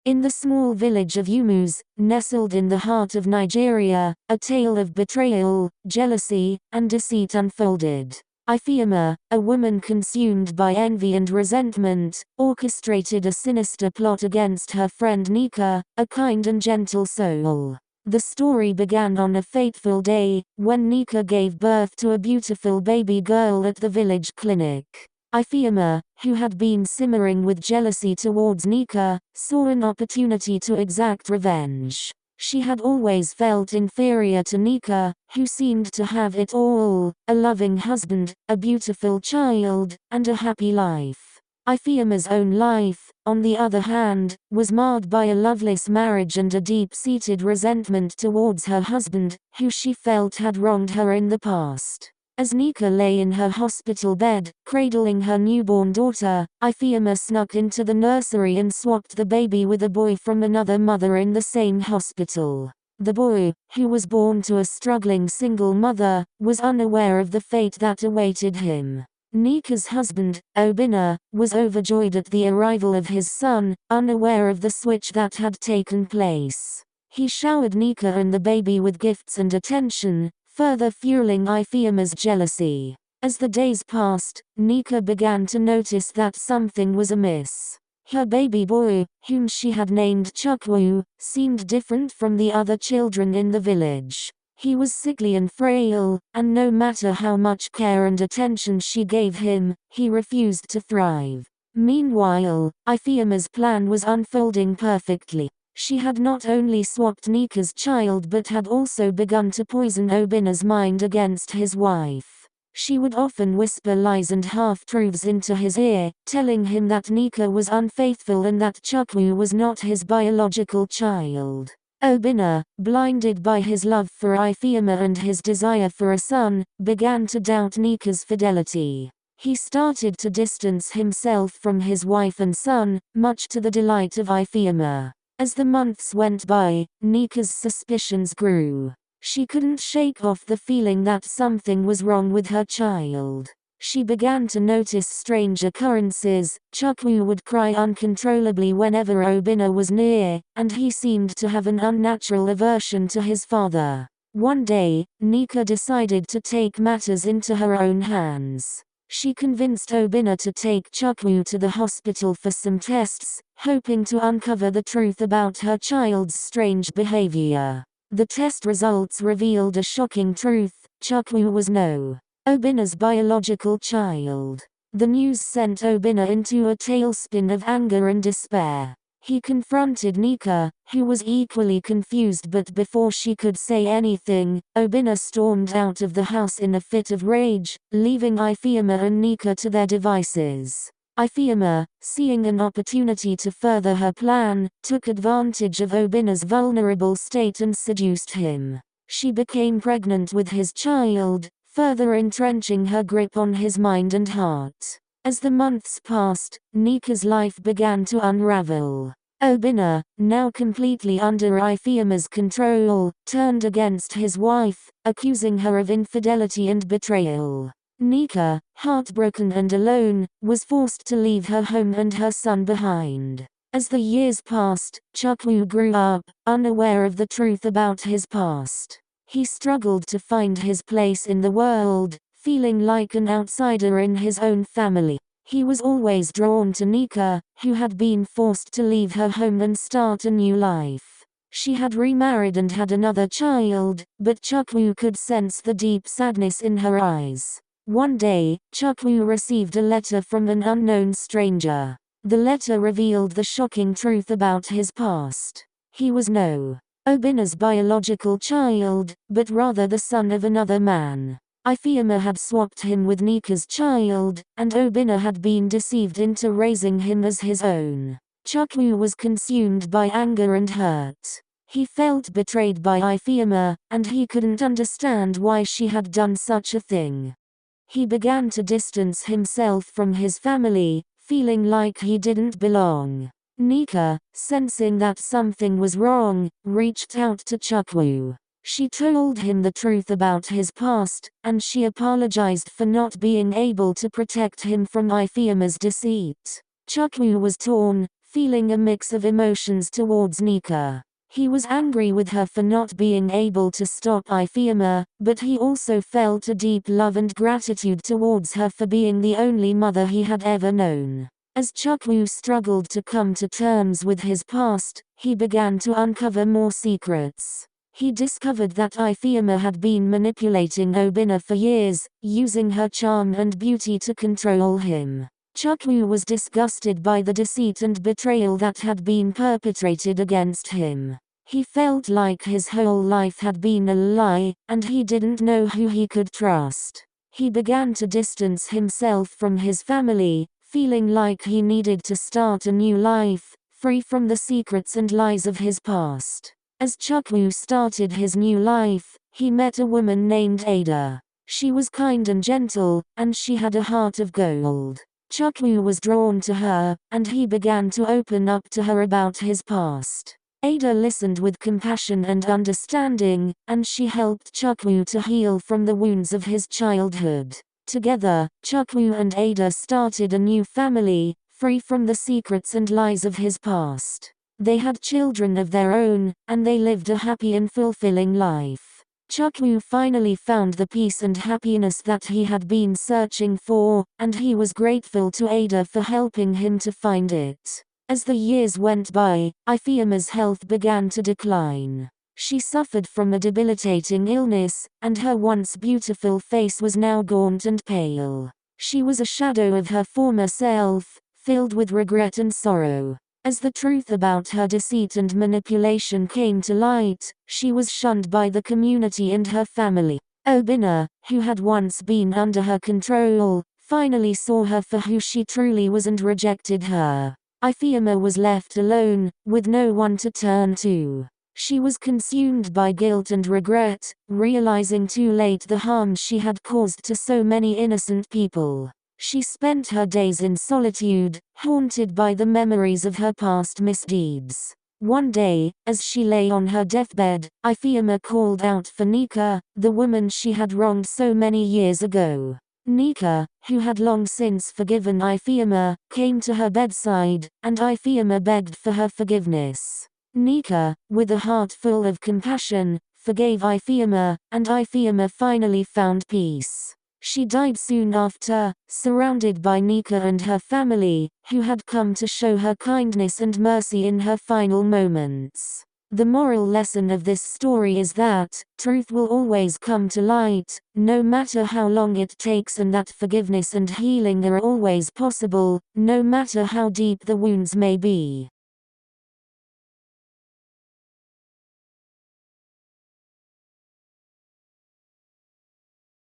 In the small village of Umus, nestled in the heart of Nigeria, a tale of betrayal, jealousy, and deceit unfolded. Ifeoma, a woman consumed by envy and resentment, orchestrated a sinister plot against her friend Nika, a kind and gentle soul. The story began on a fateful day, when Nika gave birth to a beautiful baby girl at the village clinic. Ifeoma, who had been simmering with jealousy towards Nika, saw an opportunity to exact revenge. She had always felt inferior to Nika, who seemed to have it all: a loving husband, a beautiful child, and a happy life. Ifeoma's own life, on the other hand, was marred by a loveless marriage and a deep-seated resentment towards her husband, who she felt had wronged her in the past. As Nika lay in her hospital bed, cradling her newborn daughter, Ifeoma snuck into the nursery and swapped the baby with a boy from another mother in the same hospital. The boy, who was born to a struggling single mother, was unaware of the fate that awaited him. Nika's husband, Obinna, was overjoyed at the arrival of his son, unaware of the switch that had taken place. He showered Nika and the baby with gifts and attention, further fueling Ifeoma's jealousy. As the days passed, Nika began to notice that something was amiss. Her baby boy, whom she had named Chukwu, seemed different from the other children in the village. He was sickly and frail, and no matter how much care and attention she gave him, he refused to thrive. Meanwhile, Ifeoma's plan was unfolding perfectly. She had not only swapped Nika's child but had also begun to poison Obinna's mind against his wife. She would often whisper lies and half-truths into his ear, telling him that Nika was unfaithful and that Chukwu was not his biological child. Obinna, blinded by his love for Ifeoma and his desire for a son, began to doubt Nika's fidelity. He started to distance himself from his wife and son, much to the delight of Ifeoma. As the months went by, Nika's suspicions grew. She couldn't shake off the feeling that something was wrong with her child. She began to notice strange occurrences. Chukwu would cry uncontrollably whenever Obinna was near, and he seemed to have an unnatural aversion to his father. One day, Nika decided to take matters into her own hands. She convinced Obinna to take Chukwu to the hospital for some tests, hoping to uncover the truth about her child's strange behavior. The test results revealed a shocking truth: Chukwu was no Obinna's biological child. The news sent Obinna into a tailspin of anger and despair. He confronted Nika, who was equally confused, but before she could say anything, Obinna stormed out of the house in a fit of rage, leaving Ifeoma and Nika to their devices. Ifeoma, seeing an opportunity to further her plan, took advantage of Obinna's vulnerable state and seduced him. She became pregnant with his child, further entrenching her grip on his mind and heart. As the months passed, Nika's life began to unravel. Obinna, now completely under Ifeoma's control, turned against his wife, accusing her of infidelity and betrayal. Nika, heartbroken and alone, was forced to leave her home and her son behind. As the years passed, Chukwu grew up, unaware of the truth about his past. He struggled to find his place in the world, feeling like an outsider in his own family. He was always drawn to Nika, who had been forced to leave her home and start a new life. She had remarried and had another child, but Chukwu could sense the deep sadness in her eyes. One day, Chukwu received a letter from an unknown stranger. The letter revealed the shocking truth about his past. He was no Obinna's biological child, but rather the son of another man. Ifeoma had swapped him with Nika's child, and Obinna had been deceived into raising him as his own. Chukwu was consumed by anger and hurt. He felt betrayed by Ifeoma, and he couldn't understand why she had done such a thing. He began to distance himself from his family, feeling like he didn't belong. Nika, sensing that something was wrong, reached out to Chukwu. She told him the truth about his past, and she apologized for not being able to protect him from Ifeoma's deceit. Chukwu was torn, feeling a mix of emotions towards Nika. He was angry with her for not being able to stop Ifeoma, but he also felt a deep love and gratitude towards her for being the only mother he had ever known. As Chukwu struggled to come to terms with his past, he began to uncover more secrets. He discovered that Ifeoma had been manipulating Obinna for years, using her charm and beauty to control him. Chukwu was disgusted by the deceit and betrayal that had been perpetrated against him. He felt like his whole life had been a lie, and he didn't know who he could trust. He began to distance himself from his family, feeling like he needed to start a new life, free from the secrets and lies of his past. As Chukwu started his new life, he met a woman named Ada. She was kind and gentle, and she had a heart of gold. Chukwu was drawn to her, and he began to open up to her about his past. Ada listened with compassion and understanding, and she helped Chukwu to heal from the wounds of his childhood. Together, Chukwu and Ada started a new family, free from the secrets and lies of his past. They had children of their own, and they lived a happy and fulfilling life. Chukwu finally found the peace and happiness that he had been searching for, and he was grateful to Ada for helping him to find it. As the years went by, Ifeoma's health began to decline. She suffered from a debilitating illness, and her once beautiful face was now gaunt and pale. She was a shadow of her former self, filled with regret and sorrow. As the truth about her deceit and manipulation came to light, she was shunned by the community and her family. Obinna, who had once been under her control, finally saw her for who she truly was and rejected her. Ifeoma was left alone, with no one to turn to. She was consumed by guilt and regret, realizing too late the harm she had caused to so many innocent people. She spent her days in solitude, haunted by the memories of her past misdeeds. One day, as she lay on her deathbed, Ifeoma called out for Nika, the woman she had wronged so many years ago. Nika, who had long since forgiven Ifeoma, came to her bedside, and Ifeoma begged for her forgiveness. Nika, with a heart full of compassion, forgave Ifeoma, and Ifeoma finally found peace. She died soon after, surrounded by Nika and her family, who had come to show her kindness and mercy in her final moments. The moral lesson of this story is that, truth will always come to light, no matter how long it takes, and that forgiveness and healing are always possible, no matter how deep the wounds may be.